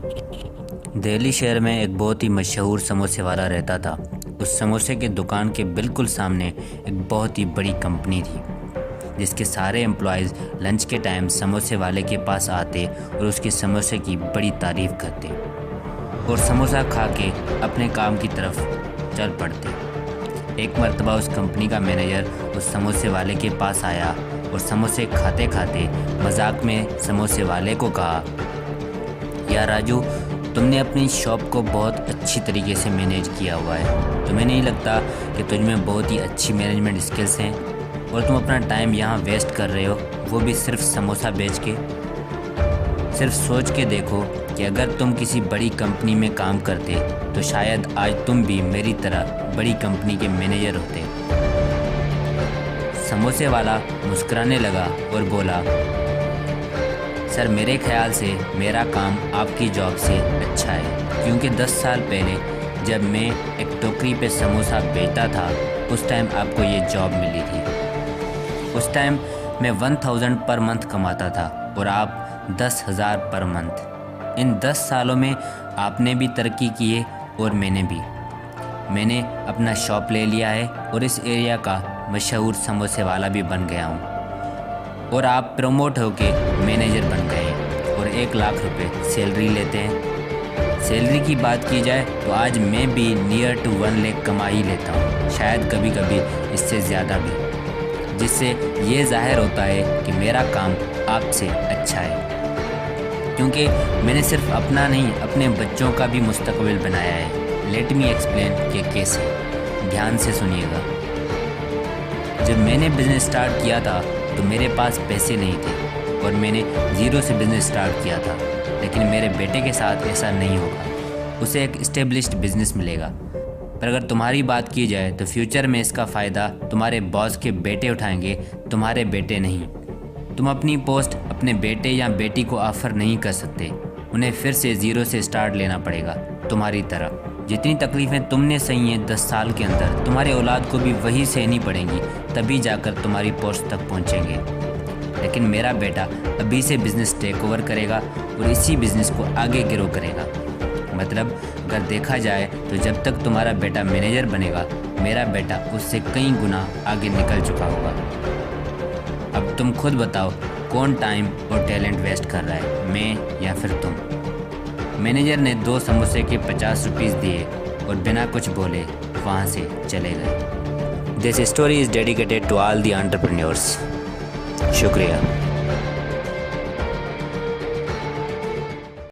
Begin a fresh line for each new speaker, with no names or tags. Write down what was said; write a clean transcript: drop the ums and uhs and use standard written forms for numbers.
दिल्ली शहर में एक बहुत ही मशहूर समोसे वाला रहता था। उस समोसे के दुकान के बिल्कुल सामने एक बहुत ही बड़ी कंपनी थी, जिसके सारे एम्प्लॉयज़ लंच के टाइम समोसे वाले के पास आते और उसके समोसे की बड़ी तारीफ़ करते और समोसा खा के अपने काम की तरफ चल पड़ते। एक मर्तबा उस कंपनी का मैनेजर उस समोसे वाले के पास आया और समोसे खाते खाते मजाक में समोसे वाले को कहा, यार राजू, तुमने अपनी शॉप को बहुत अच्छी तरीके से मैनेज किया हुआ है। तुम्हें नहीं लगता कि तुझ में बहुत ही अच्छी मैनेजमेंट स्किल्स हैं और तुम अपना टाइम यहाँ वेस्ट कर रहे हो, वो भी सिर्फ समोसा बेच के? सिर्फ सोच के देखो कि अगर तुम किसी बड़ी कंपनी में काम करते तो शायद आज तुम भी मेरी तरह बड़ी कंपनी के मैनेजर होते। समोसे वाला मुस्कुराने लगा और बोला, सर, मेरे ख्याल से मेरा काम आपकी जॉब से अच्छा है, क्योंकि 10 साल पहले जब मैं एक टोकरी पे समोसा बेचता था उस टाइम आपको ये जॉब मिली थी। उस टाइम मैं 1000 पर मंथ कमाता था और आप 10,000 पर मंथ। इन 10 सालों में आपने भी तरक्की की है और मैंने भी। मैंने अपना शॉप ले लिया है और इस एरिया का मशहूर समोसे वाला भी बन गया हूँ और आप प्रमोट होके मैनेजर बन गए और 1 लाख रुपए सैलरी लेते हैं। सैलरी की बात की जाए तो आज मैं भी नियर टू 1 लाख कमा ही लेता हूँ, शायद कभी कभी इससे ज़्यादा भी, जिससे ये जाहिर होता है कि मेरा काम आपसे अच्छा है, क्योंकि मैंने सिर्फ अपना नहीं अपने बच्चों का भी मुस्तकबिल बनाया है। लेट मी एक्सप्लेन कि कैसे। ध्यान से सुनिएगा। जब मैंने बिज़नेस स्टार्ट किया था तो मेरे पास पैसे नहीं थे और मैंने ज़ीरो से बिज़नेस स्टार्ट किया था, लेकिन मेरे बेटे के साथ ऐसा नहीं होगा। उसे एक इस्टेब्लिश्ड बिज़नेस मिलेगा। पर अगर तुम्हारी बात की जाए तो फ्यूचर में इसका फ़ायदा तुम्हारे बॉस के बेटे उठाएंगे, तुम्हारे बेटे नहीं। तुम अपनी पोस्ट अपने बेटे या बेटी को ऑफ़र नहीं कर सकते, उन्हें फिर से ज़ीरो से स्टार्ट लेना पड़ेगा, तुम्हारी तरह। जितनी तकलीफ़ें तुमने सही हैं 10 साल के अंदर, तुम्हारे औलाद को भी वही सहनी पड़ेंगी, तभी जाकर तुम्हारी पोस्ट तक पहुंचेंगे। लेकिन मेरा बेटा अभी से बिज़नेस टेक ओवर करेगा और इसी बिज़नेस को आगे ग्रो करेगा। मतलब अगर देखा जाए तो जब तक तुम्हारा बेटा मैनेजर बनेगा, मेरा बेटा उससे कई गुना आगे निकल चुका होगा। अब तुम खुद बताओ, कौन टाइम और टैलेंट वेस्ट कर रहा है, मैं या फिर तुम? मैनेजर ने 2 समोसे के 50 रुपीज़ दिए और बिना कुछ बोले वहाँ से चले गए। This story is dedicated to all the entrepreneurs. शुक्रिया।